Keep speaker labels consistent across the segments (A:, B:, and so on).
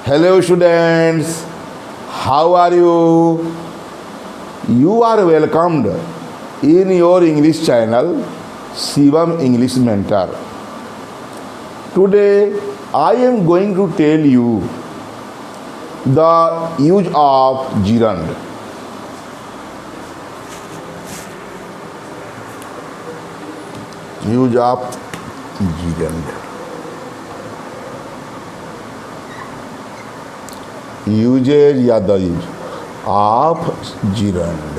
A: Hello students, how are you? You are welcomed in your English channel Shivam English Mentor. Today I am going to tell you the use of gerund. Use of gerund. Usage या the use of gerund.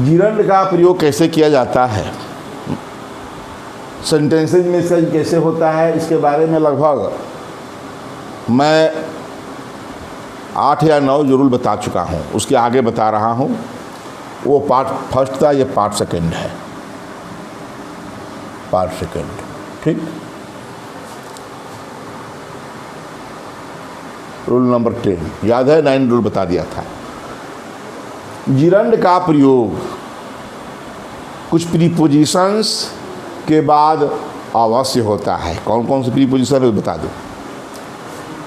A: gerund का प्रयोग कैसे किया जाता है, sentences में इसका कैसे होता है, इसके बारे में लगभग मैं 8 या 9 जरूर बता चुका हूँ। उसके आगे बता रहा हूँ। वो पार्ट फर्स्ट था, ये पार्ट सेकंड है। पार्ट सेकंड, ठीक। रूल नंबर 10 याद है, 9 रूल बता दिया था। gerund का प्रयोग कुछ प्रीपोजिशंस के बाद अवश्य होता है। कौन कौन से प्रीपोजिशन है बता दो।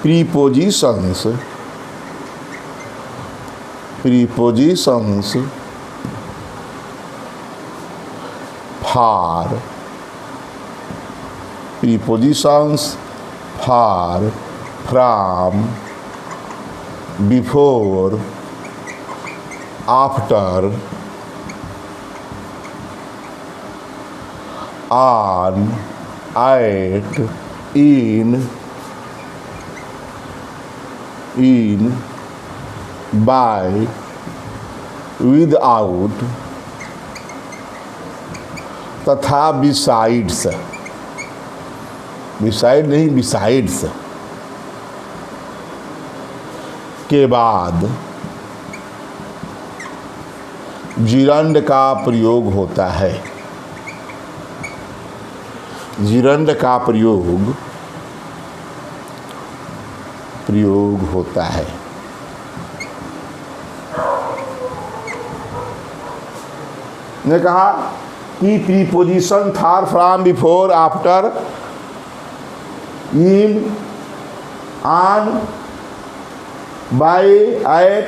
A: Prepositions for, prepositions for, from, before, after, on, at, in, by, without तथा besides, बिसाइड नहीं बिसाइड्स के बाद gerund का प्रयोग होता है। gerund का प्रयोग होता है। ने कहा कि preposition for, from, before, after, in, on, by, at,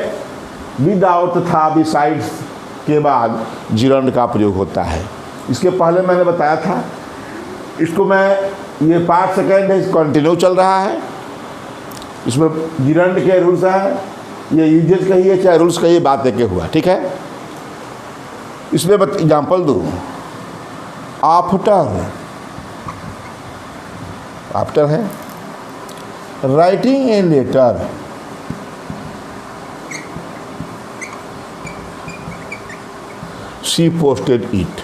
A: without तथा बिसाइड्स के बाद gerund का प्रयोग होता है। इसके पहले मैंने बताया था, इसको मैं, ये पार्ट सेकंड है, कंटिन्यू चल रहा है। इसमें gerund के रूल्स हैं, ये यूजेज कहिए चाहे रूल्स कहिए, बात एक हुआ, ठीक है। इसमें एग्जाम्पल दूँ। आफ्टर है, writing a letter, she posted it.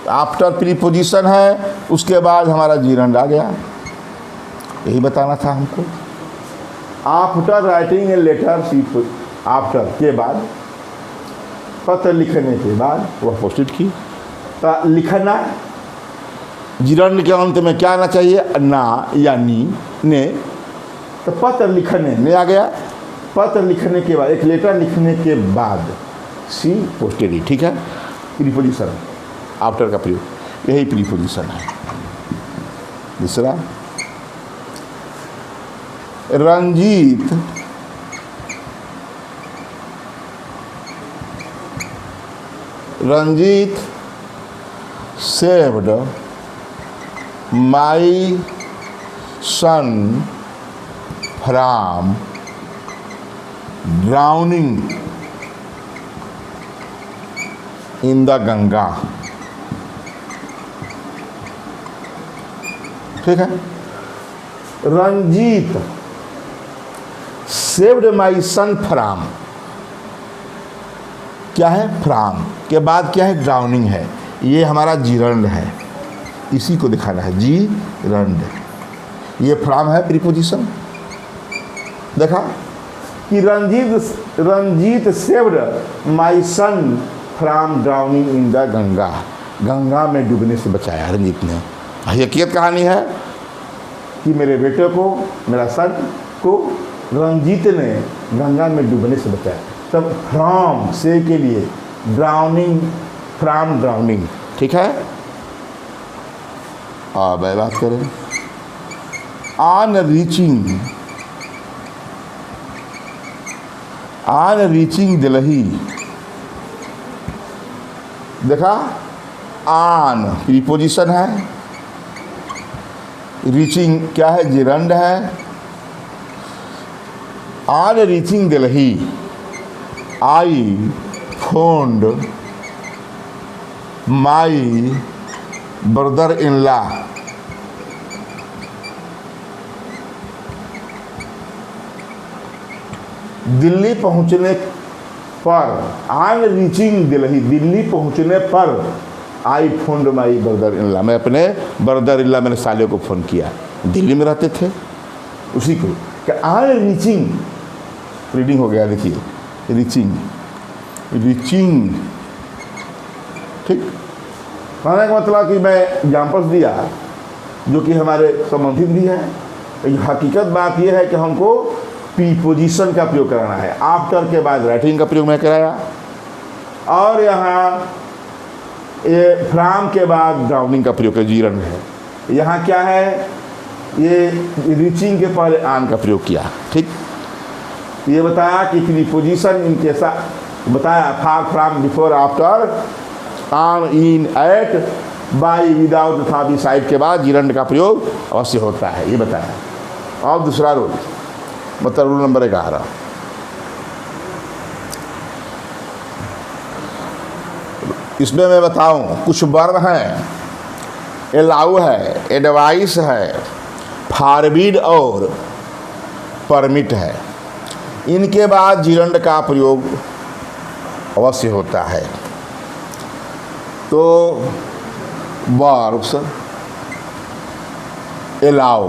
A: After preposition है, उसके बाद हमारा gerund आ गया। यही बताना था हमको। After writing a letter, she, after के बाद, पत्र लिखने के बाद वह पोस्टेड की। तो लिखना, gerund के अंत में क्या आना चाहिए, ना या नी, ने। तो पत्र लिखने, ने आ गया। पत्र लिखने के बाद, एक लेटर लिखने के बाद सी पोस्टेड इट, ठीक है। प्रीपोजिशन आफ्टर का प्रयोग, यही प्रीपोजिशन है। दूसरा, Ranjit saved my son from drowning in the Ganga, ठीक है। Ranjit saved my son from, क्या है, फ्राम के बाद क्या है, ड्राउनिंग है। ये हमारा gerund है, इसी को दिखाना है, gerund। ये फ्राम है प्रीपोजिशन। देखा कि Ranjeet saved my son from drowning in the Ganga, Ganga में डूबने से बचाया रंजीत ने। हकीकत कहानी है कि मेरे बेटे को, मेरा सन को रंजीत ने गंगा में डूबने से बचाया। तब फ्रॉम से के लिए ड्राउनिंग, फ्रॉम ड्राउनिंग, ठीक है। अब बात करें ऑन रीचिंग दिल्ली, देखा ऑन प्रीपोजिशन है, रीचिंग क्या है, जिरंड है। On reaching Delhi I found my brother in law, Delhi पहुंचने पर, ऑन रीचिंग दिल्ली, दिल्ली पहुंचने पर I found my brother in law, मैं अपने ब्रदर इन लॉ, मैंने साले को फ़ोन किया, दिल्ली में रहते थे, उसी को क्या ऑन रीचिंग, रीडिंग हो गया, देखिए रीचिंग, ठीक। कहने का मतलब कि मैं एग्जाम्पल्स दिया जो कि हमारे संबंधित भी हैं। हकीकत बात यह है कि हमको प्रीपोजिशन का प्रयोग कराना है, आफ्टर के बाद राइटिंग का प्रयोग मैं कराया, और यहाँ ये फ्रॉम के बाद ड्राउनिंग का प्रयोग है, जीरण है। यहाँ क्या है, ये रीचिंग के पहले ऑन का प्रयोग किया, ठीक। ये बताया कि प्रीपोजिशन इनके साथ बताया, far, from, before, after, on, in, at, by, without तथा बिसाइड के बाद जीरंड का प्रयोग अवश्य होता है, ये बताया। और दूसरा रूल, मतलब रूल नंबर 11, इसमें मैं बताऊं कुछ वर्ब हैं, अलाउ है, एडवाइस है, फॉरबिड और परमिट है, इनके बाद जीरंड का प्रयोग अवश्य होता है। तो वर्ब्स अलाउ,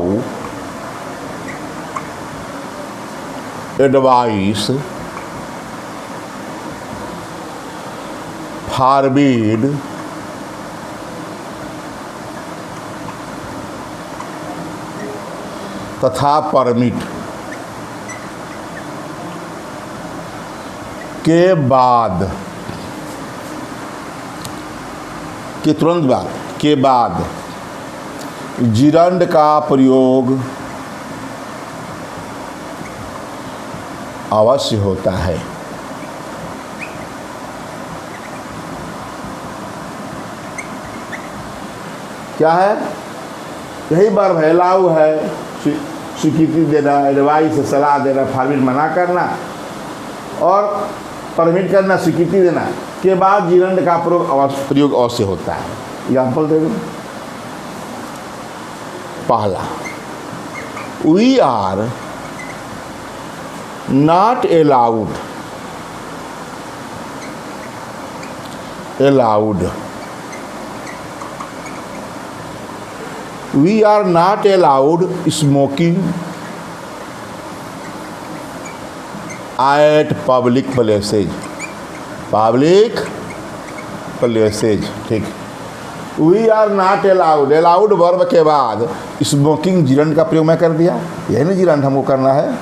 A: एडवाइस, फॉरबिड, तथा परमिट के बाद, के तुरंत बाद, के बाद जीरंड का प्रयोग अवश्य होता है। क्या है, यही वर्ब है, अलाउ है स्वीकृति देना, एडवाइस सलाह देना, फॉरबिड मना करना, और परमिट करना स्वीकृति देना, के बाद जीरंड का प्रयोग अवश्य होता है। एग्जाम्पल दे दूँ, पहला, we are not allowed, we are not allowed smoking at public places, ठीक। We are not allowed, allowed verb के बाद स्मोकिंग जीरंड का प्रयोग मैं कर दिया, यही ना जीरंड हमको करना है,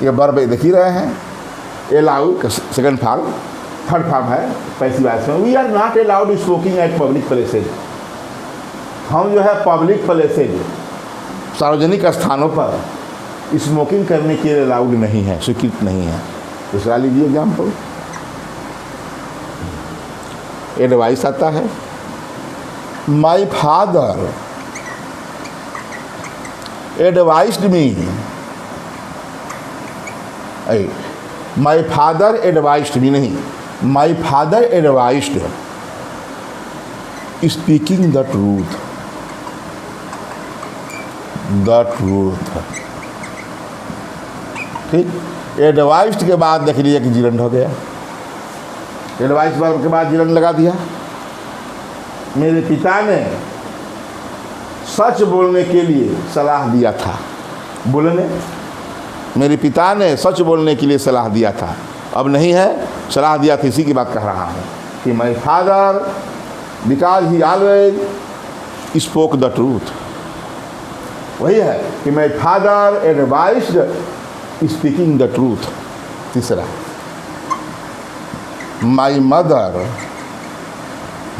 A: ये वर्ब देख ही रहे हैं। Allow second form, third form है पैसिव वॉइस में, we are not allowed smoking at public places, हम जो है पब्लिक प्लेसेज, सार्वजनिक स्थानों पर स्मोकिंग करने के लिए अलाउड नहीं है, स्वीकृत नहीं है। दूसरा लीजिए एग्जाम्पल, एडवाइस आता है, my father advised me, my father advised me नहीं, my father advised speaking the truth, ठीक। एडवाइस्ड के बाद देख लीजिए कि जीरंड हो गया, एडवाइस वर्ब के बाद जीरंड लगा दिया। मेरे पिता ने सच बोलने के लिए सलाह दिया था, मेरे पिता ने सच बोलने के लिए सलाह दिया था, अब नहीं है, सलाह दिया था, इसी की बात कह रहा हूँ कि my father because he always spoke the truth, वही है कि माई father advised speaking the truth. तीसरा, माई मदर,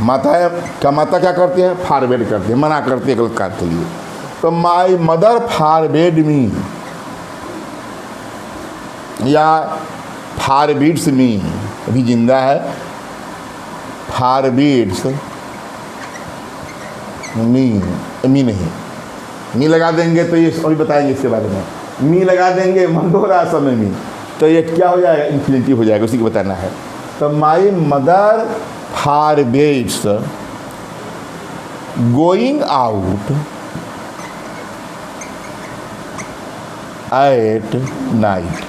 A: माता है क्या, माता क्या करती है, फॉरवर्ड करती है, मना करती है गलत कार्य के लिए। तो माई मदर फॉरवर्ड मी या फॉरबिड्स मी, अभी जिंदा है, फॉरबिड्स मी नहीं, मी लगा देंगे तो ये अभी बताएंगे इसके बारे में। मी लगा देंगे मंदोरा समय में तो ये क्या हो जाएगा, इन्फिनिटी हो जाएगा, उसी को बताना है। तो my mother forbids going out at night,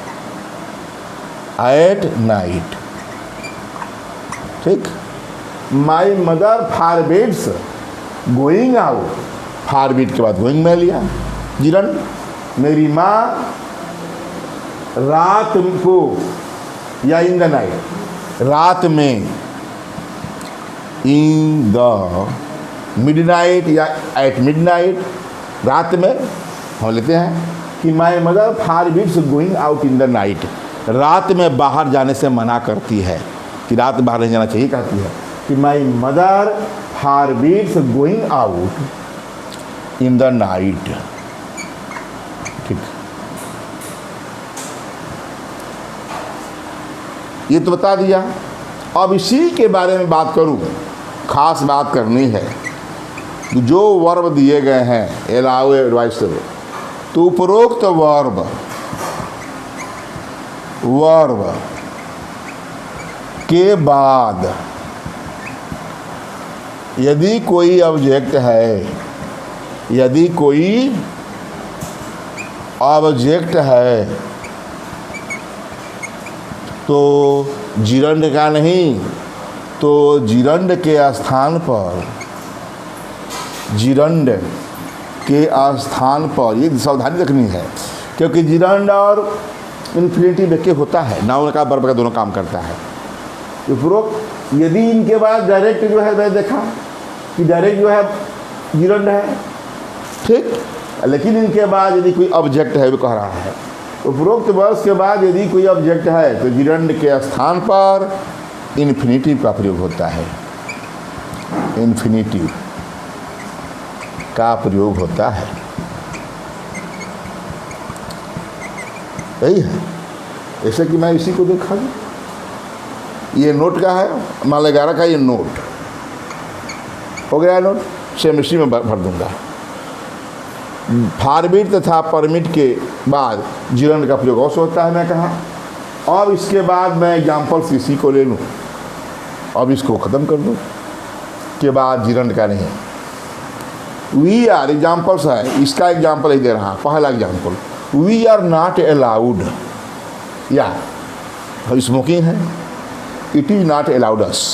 A: at night, ठीक। My mother forbids going out, forbid के बाद गोइंग में लिया जिरन। मेरी माँ रात को या इन द नाइट, रात में, इन द मिडनाइट या एट मिडनाइट, रात में हम लेते हैं कि माई mother forbids going out in the night, रात में बाहर जाने से मना करती है, कि रात बाहर नहीं जाना चाहिए कहती है, कि माई mother forbids going out in the night, ठीक। ये तो बता दिया। अब इसी के बारे में बात करूं, खास बात करनी है। जो वर्ब दिए गए हैं एलाओ एडवाइस, तो उपरोक्त वर्ब के बाद यदि कोई ऑब्जेक्ट है, यदि कोई ऑब्जेक्ट है तो जिरंड का नहीं, तो जिरंड के स्थान पर, जिरंड के स्थान पर, ये सावधानी रखनी है, क्योंकि जिरंड और इन्फिनिटिव एक होता है, नाउन का वर्ब का दोनों काम करता है। उपरोक्त यदि इनके बाद डायरेक्ट जो है, मैंने देखा कि डायरेक्ट जो है जिरंड है, ठीक, लेकिन इनके बाद यदि कोई ऑब्जेक्ट है, वो कह रहा है उपरोक्त वर्ष के बाद यदि कोई ऑब्जेक्ट है तो जिरंड के स्थान पर इन्फिनिटिव का प्रयोग होता है, इन्फिनिटिव का प्रयोग होता है, यही है। ऐसे कि मैं इसी को देखा, ये नोट का है, मान 11 का ये नोट हो गया, नोट सेम इसी में भर दूंगा। फॉरबिड तथा परमिट के बाद जिरंड का प्रयोग अवश्य होता है, मैं कहा। अब इसके बाद मैं एग्जाम्पल्स इसी को ले लूँ, अब इसको ख़त्म कर दूँ, के बाद जिरंड का नहीं। वी आर एग्जाम्पल्स है, इसका एग्जाम्पल ही दे रहा, पहला example, we are not allowed, या स्मोकिंग है, it is not allowed us,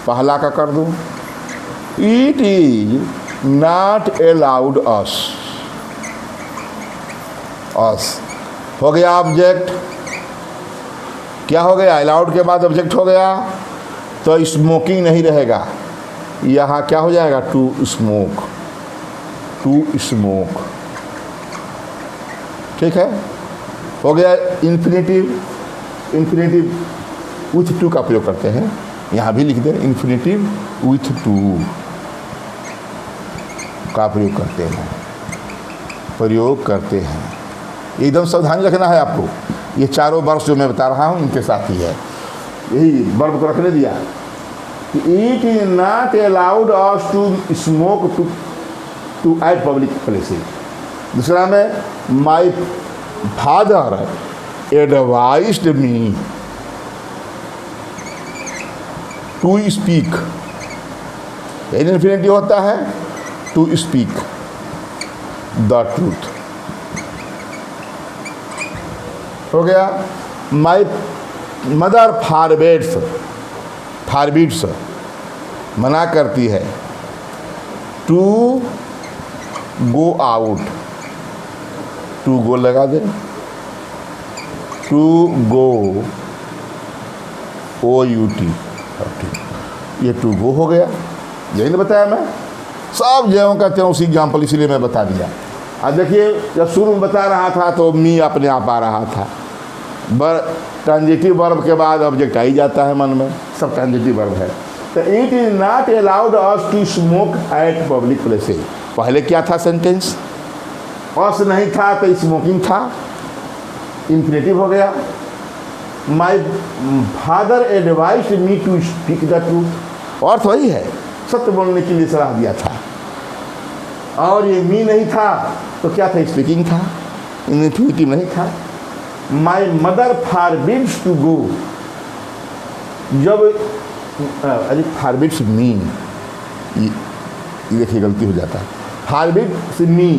A: पहला का कर दूँ, it is not allowed us, us हो गया ऑब्जेक्ट, क्या हो गया, अलाउड के बाद ऑब्जेक्ट हो गया, तो स्मोकिंग नहीं रहेगा, यहाँ क्या हो जाएगा, टू स्मोक, टू स्मोक, ठीक है, हो गया। इन्फिनिटिव, इन्फिनिटिव विथ टू का प्रयोग करते हैं, यहाँ भी लिख दें, इन्फिनिटिव विथ टू का प्रयोग करते हैं, प्रयोग करते हैं। एकदम सावधानी रखना है आपको, ये चारों वर्ष जो मैं बता रहा हूँ इनके साथ ही है, यही वर्ब को रखने दिया कि it is not allowed us to smoke to at public places. दूसरा में my father advised me to speak, infinity होता है टू स्पीक द ट्रूथ, हो गया। माई मदर फॉरबिड्स, फॉरबिड्स मना करती है, to go out, to go लगा दे, to go O U T, ये टू गो हो गया, यही नहीं बताया मैं, सब ज्यों का त्यों उसी एग्जाम्पल इसीलिए मैं बता दिया। अब देखिए जब शुरू में बता रहा था तो मी अपने आप आ रहा था, ट्रांजिटिव वर्ब के बाद ऑब्जेक्ट आ ही जाता है मन में, सब ट्रांजिटिव वर्ब है। तो it is not allowed us to smoke at public places. पहले क्या था सेंटेंस? अस नहीं था तो स्मोकिंग था, इंफिनिटिव हो गया। My father advise me to speak the truth, अर्थ वही है, सत्य बोलने के लिए सलाह दिया था। और ये मी नहीं था तो क्या था? स्पीकिंग था, इन्फिनिटिव नहीं था। My mother forbids to go, जब अरे फॉरबिड्स मी, ये देखिए गलती हो जाता है। फॉरबिड्स मी,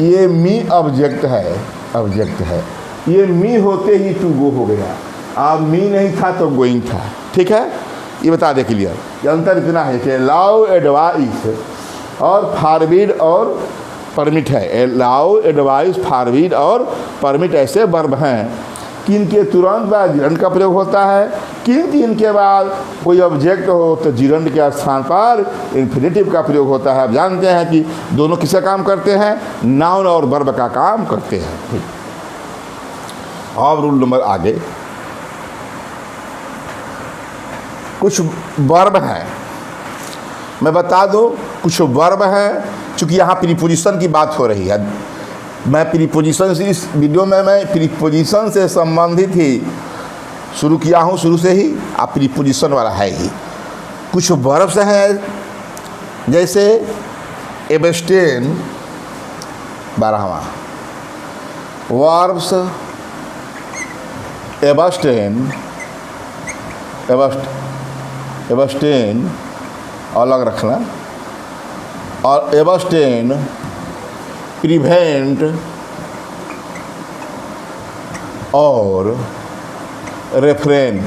A: ये मी ऑब्जेक्ट है, ऑब्जेक्ट है। ये मी होते ही टू गो हो गया। अब मी नहीं था तो गोइंग था। ठीक है, ये बता दे क्लियर। ये अंतर इतना है कि अलाउ, एडवाइस और फॉरबिड और परमिट है। अलाउ, एडवाइस, फॉरबिड और परमिट ऐसे वर्ब हैं कि इनके तुरंत बाद जिरंड का प्रयोग होता है, किंतु इनके बाद कोई ऑब्जेक्ट हो तो जिरंड के स्थान पर इन्फिनिटिव का प्रयोग होता है। आप जानते हैं कि दोनों किसका काम करते हैं? नाउन और वर्ब का काम करते हैं। अब रूल नंबर आगे, कुछ वर्ब हैं, मैं बता दूं, कुछ वर्ब हैं। चूँकि यहाँ प्रीपोजिशन की बात हो रही है, मैं प्रीपोजिशन से, इस वीडियो में मैं प्रीपोजिशन से संबंधित ही शुरू किया हूँ, शुरू से ही आप प्रीपोजिशन वाला है ही। कुछ वर्ब्स हैं जैसे एब्स्टेन, 12वां वर्ब्स एब्स्टेन, एब्स्टेन अलग रखना, और एब्स्टेन, प्रिवेंट और रेफ्रेन।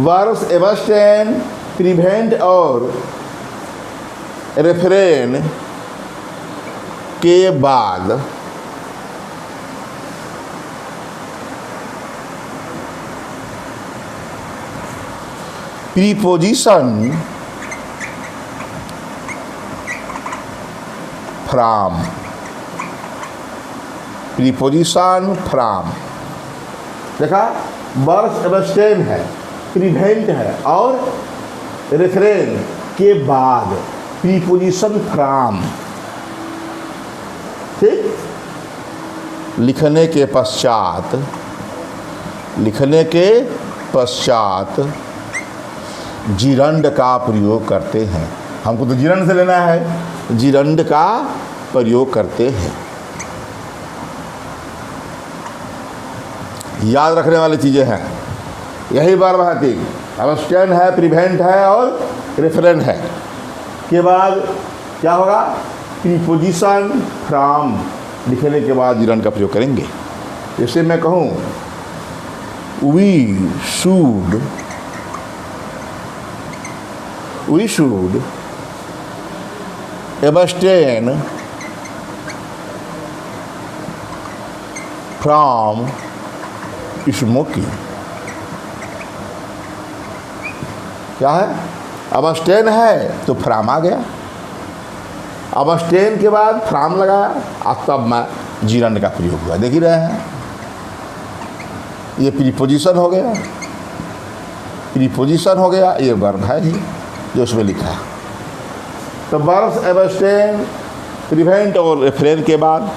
A: वर्ब्स एब्स्टेन, प्रिवेंट और रेफ्रेन के बाद प्रीपोजिशन फ्रॉम, प्रीपोजिशन फ्रॉम। देखा, वर्ब्स एब्स्टेन है, प्रिवेंट है और रेफ्रेन के बाद प्रीपोजिशन फ्रॉम। ठीक, लिखने के पश्चात, लिखने के पश्चात जिरंड का प्रयोग करते हैं। हमको तो जिरंड से लेना है, जिरंड का प्रयोग करते हैं। याद रखने वाली चीज़ें हैं, यही वर्ब है तीन, एब्स्टेन है, प्रिवेंट है और रेफरेंट है। के बाद क्या होगा? प्रीपोजिशन फ्रॉम, लिखने के बाद जिरंड का प्रयोग करेंगे। जैसे मैं कहूँ we should abstain from smoking। क्या है? abstain है तो फ्राम आ गया, abstain के बाद फ्राम लगाया, अब तब मैं जिरंड का प्रयोग हुआ। देख ही रहे हैं, ये प्रीपोजिशन हो गया, प्रीपोजिशन हो गया, ये वर्ब है ही जो उसमें लिखा है। तो वर्ब्स एब्स्टेन, प्रिवेंट और रेफ्रेन के बाद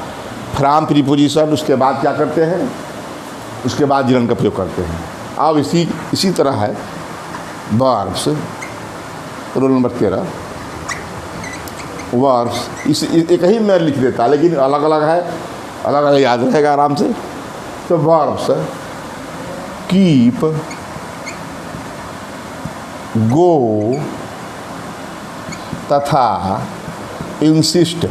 A: फ्रॉम प्रीपोजिशन, उसके बाद क्या करते हैं? उसके बाद जिरंड का प्रयोग करते हैं। अब इसी तरह है वर्ब्स, रूल नंबर 13। वर्ब्स इस एक ही में लिख देता, लेकिन अलग अलग है, अलग अलग याद रहेगा आराम से। तो वर्ब्स कीप, गो तथा इंसिस्ट।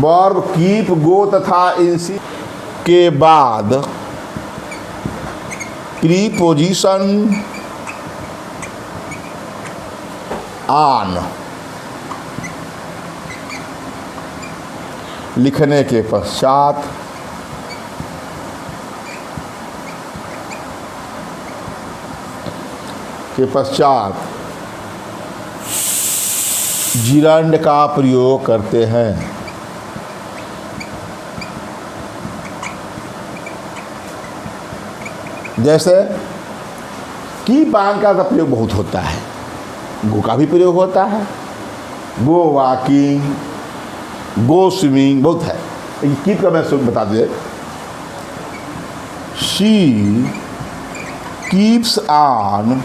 A: वर्ब कीप, गो तथा इंसिस्ट के बाद प्रीपोजिशन ऑन, लिखने के पश्चात जिरंड का प्रयोग करते हैं। जैसे की बांग का प्रयोग बहुत होता है, गो का भी प्रयोग होता है, गो वॉकिंग, गो स्विमिंग बहुत है। कीप का मैं बता दे, she keeps on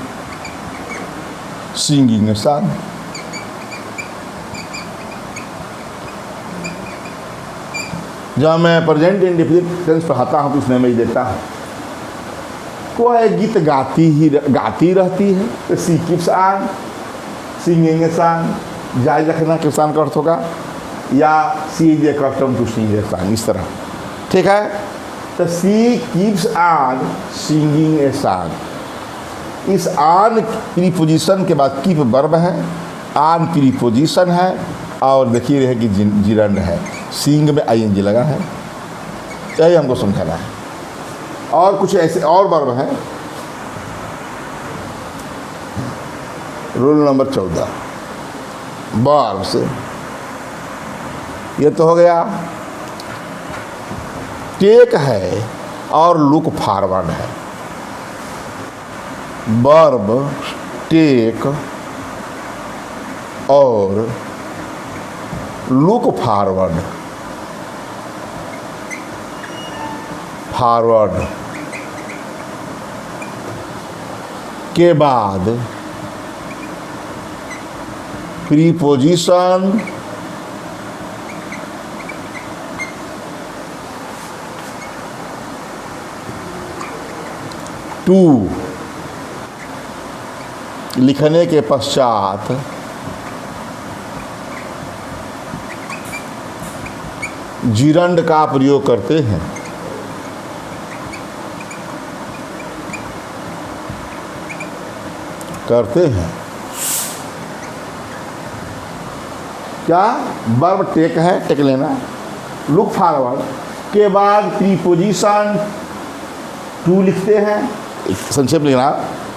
A: singing a song. जब मैं प्रेजेंट इंडेफिनिट टेंस पढ़ाता हूँ तो उसमें मैं देता हूँ कोई गीत गाती रहती है तो she keeps on singing a song, जारी रखना किसान का अर्थ होगा, या she is accustomed to sing a song, इस तरह। ठीक है, तो she keeps on singing a song. इस ऑन प्रीपोजिशन के बाद कीप वर्ब है, ऑन प्रीपोजिशन है, और देखिए रहे कि जिरंड है, सिंग में आईएनजी लगा है। यही हमको समझाना है। और कुछ ऐसे और वर्ब हैं। रूल नंबर 14 वर्ब से, ये तो हो गया। टेक है और लुक फॉरवर्ड है। वर्ब टेक और लुक फॉरवर्ड, फॉरवर्ड के बाद प्रीपोजिशन टू लिखने के पश्चात जिरंड का प्रयोग करते हैं। क्या वर्ब टेक है, टेक लेना, लुक फॉरवर्ड के बाद प्रीपोजिशन टू लिखते हैं। संक्षेप लिखना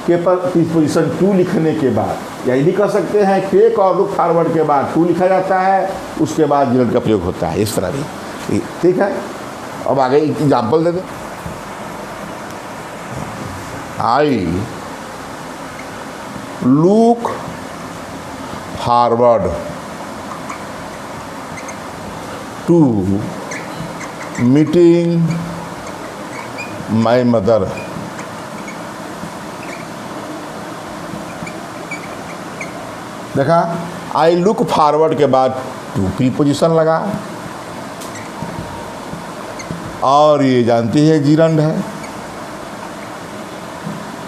A: के पर प्रीपोजिशन टू लिखने के बाद, या ये भी कह सकते हैं टेक और लुक फॉरवर्ड के बाद टू लिखा जाता है, उसके बाद जिरंड का प्रयोग होता है, इस तरह भी। ठीक है, अब आगे एग्जाम्पल दे दें। I look forward to meeting my mother. देखा, आई लुक फॉरवर्ड के बाद टू प्रीपोजिशन लगा, और ये जानती है जिरंड है।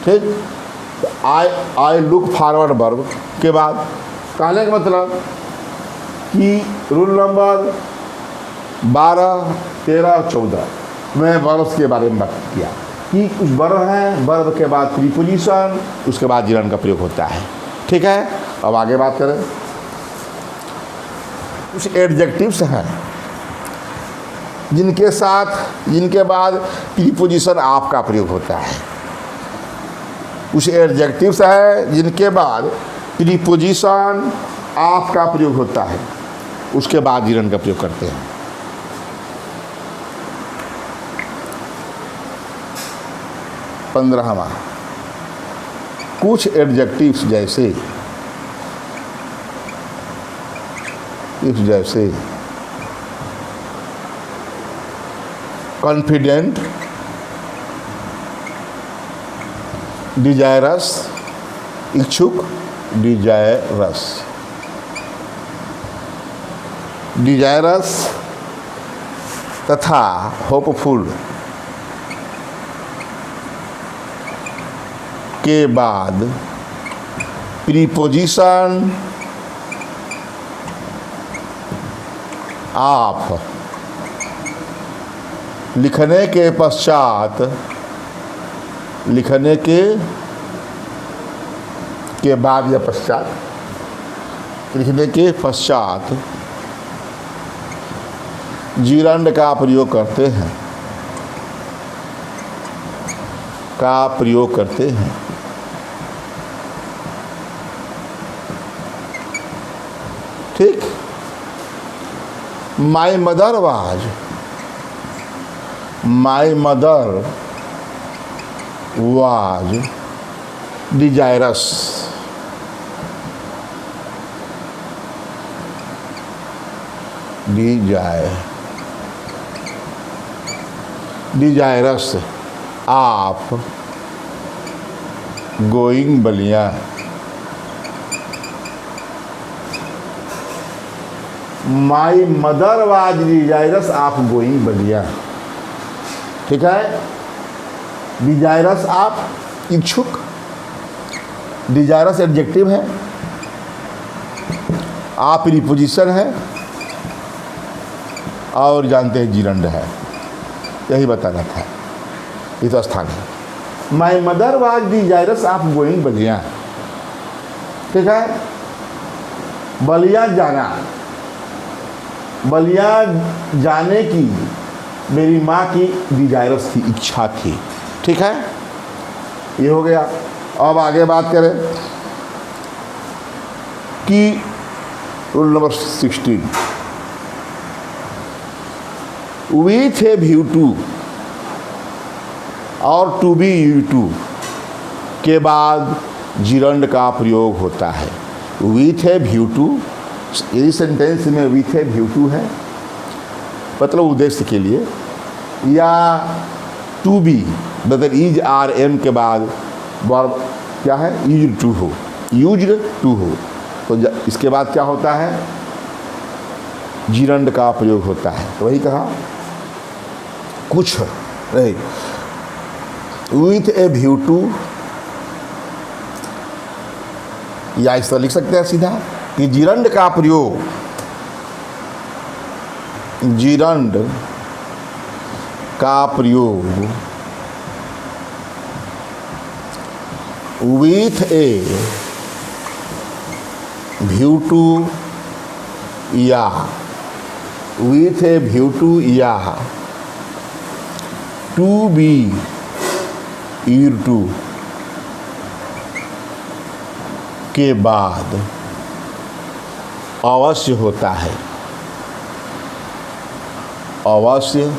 A: ठीक, आई लुक फॉरवर्ड वर्ब के बाद कहने का मतलब कि रूल नंबर 12, 13 और 14 में वर्ब्स के बारे में बात किया कि कुछ वर्ब हैं, वर्ब के बाद प्रीपोजिशन, उसके बाद जिरंड का प्रयोग होता है। ठीक है, अब आगे बात करें। कुछ एडजेक्टिव्स हैं जिनके बाद प्रीपोजिशन ऑफ का प्रयोग होता है। कुछ एडजेक्टिव्स है जिनके बाद प्रीपोजिशन ऑफ का प्रयोग होता है, उसके बाद जिरंड का प्रयोग करते हैं। पंद्रहवां, कुछ एडजेक्टिव्स जैसे कॉन्फिडेंट, डिजायरस, इच्छुक, डिजायरस तथा होपफुल के बाद प्रीपोजिशन ऑफ लिखने के पश्चात बाद या लिखने के पश्चात जिरंड का प्रयोग करते हैं। My mother was desirous. Desirous of going Ballia. My mother was desirous of going Ballia. ठीक है, डिजायरस आप इच्छुक, डिजायरस एडजेक्टिव है, आप प्रीपोजिशन है, और जानते हैं जीरंड है। यही बताना था, ये तो स्थान है। माई mother was desirous of going Ballia. ठीक है, बलिया जाना, बलिया जाने की मेरी माँ की डिजायरस थी, इच्छा थी। ठीक है, ये हो गया। अब आगे बात करें कि rule number 16, with a view to और टू बी यू टू के बाद जिरंड का प्रयोग होता है। विथ ए व्यू टू, यही सेंटेंस में विथ ए व्यू टू है, मतलब उद्देश्य के लिए, या टू बी मतलब इज आर एम के बाद वर्ब क्या है, यूज्ड टू हो, यूज्ड टू हो, तो इसके बाद क्या होता है, जिरंड का प्रयोग होता है। तो वही कहा कुछ नहीं, विथ ए व्यू टू, या इस तरह लिख सकते हैं सीधा कि जिरंड का प्रयोग, जिरंड का प्रयोग विथ ए व्यू टू या विथ ए व्यू टू या टू बी ईर टू के बाद अवश्य होता है, अवश्य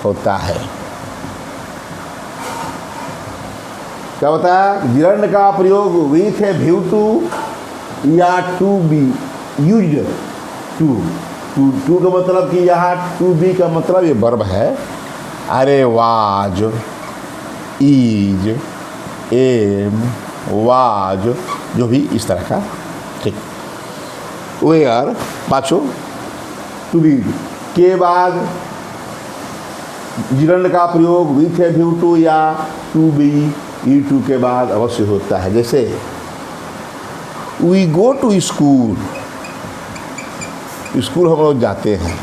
A: होता है। क्या होता है, जिरंड का प्रयोग विथ ए व्यू टू या to be used to, to का मतलब कि यहाँ टू बी का मतलब ये वर्ब है, अरे वाज, इज, एम, वाज, जो भी इस तरह का। ठीक, वेयर पाछो टू बी के बाद जिरंड का प्रयोग विथ ए व्यू टू या टू बी ई टू के बाद अवश्य होता है। जैसे we go to school, school हम लोग जाते हैं,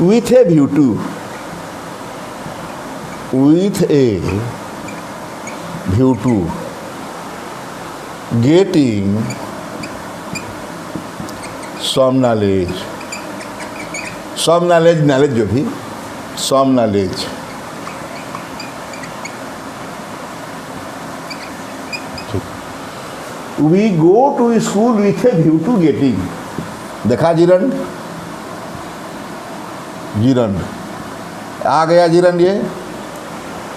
A: with a view to, with a view to getting some knowledge, some knowledge, knowledge जो भी, some knowledge. We go to school with a view to getting, देखा जिरंड, जिरंड आ गया gerund ये।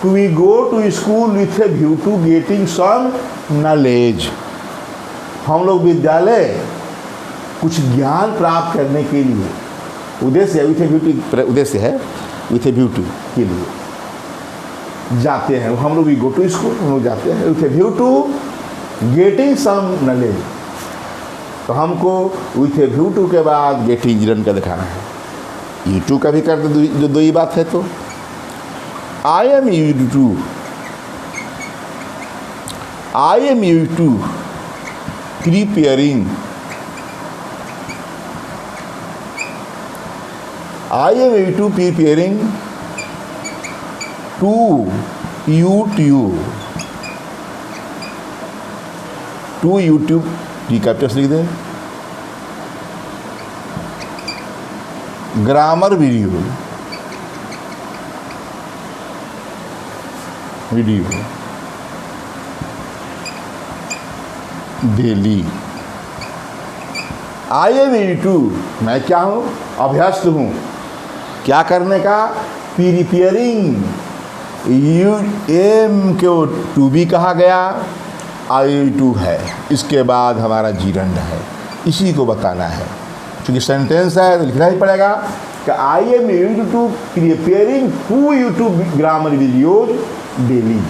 A: We go to school with a view to getting some knowledge, हम लोग विद्यालय कुछ ज्ञान प्राप्त करने के लिए, उद्देश्य है विथ ए व्यू टू, उद्देश्य है विथ ए व्यू टू के लिए जाते हैं हम लोग। वी गो टू स्कूल, हम लोग जाते हैं with a view to getting some knowledge, तो हमको विथ ए व्यू टू के बाद गेटिंग जिरंड का दिखाना है। यू टू का भी कर दे, जो दो ही बात है। तो I am you to, I am you to preparing, I am you to preparing to YouTube, to YouTube की कैप्चर्स लिख दें। Grammar video, video daily I am YouTube, मैं क्या हूँ, अभ्यस्त हूँ, क्या करने का, प्रिपेयरिंग, यू एम को टू बी कहा गया, आई टू है, इसके बाद हमारा जीरंड है, इसी को बताना है। क्योंकि सेंटेंस है तो लिखना ही पड़ेगा कि आई am YouTube preparing 2 YouTube grammar videos daily,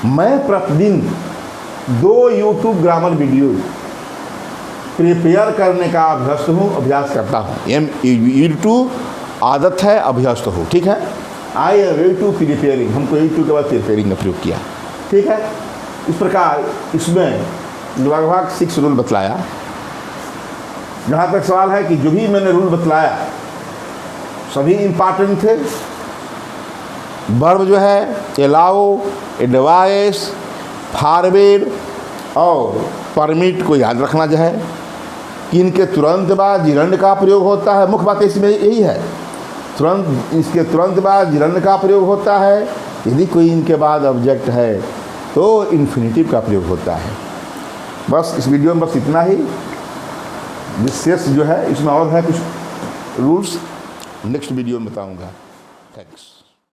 A: मैं प्रतिदिन 2 यूट्यूब ग्रामर वीडियो प्रिपेयर करने का अभ्यस्त हूँ, अभ्यास करता हूँ। एम यूट्यूब आदत है, अभ्यस्त हो, ठीक है। आई एम यूट्यूब प्रिपेयरिंग, हमको यूट्यूब के बाद प्रिपेयरिंग का प्रयोग किया, ठीक है। इस प्रकार इसमें लगभग 6 रूल बतलाया। जहाँ तक सवाल है कि जो भी मैंने रूल बतलाया सभी इम्पॉर्टेंट थे। वर्ब जो है एलाउ, एडवाइस, फॉरवर्ड और परमिट को याद रखना जो है कि इनके तुरंत बाद जिरंड का प्रयोग होता है। मुख्य बात इसमें यही है, तुरंत इसके तुरंत बाद जिरंड का प्रयोग होता है। यदि कोई इनके बाद ऑब्जेक्ट है तो इन्फिनेटिव का प्रयोग होता है। बस इस वीडियो में बस इतना ही। विशेष जो है इसमें और है कुछ रूल्स, नेक्स्ट वीडियो में बताऊंगा। थैंक्स।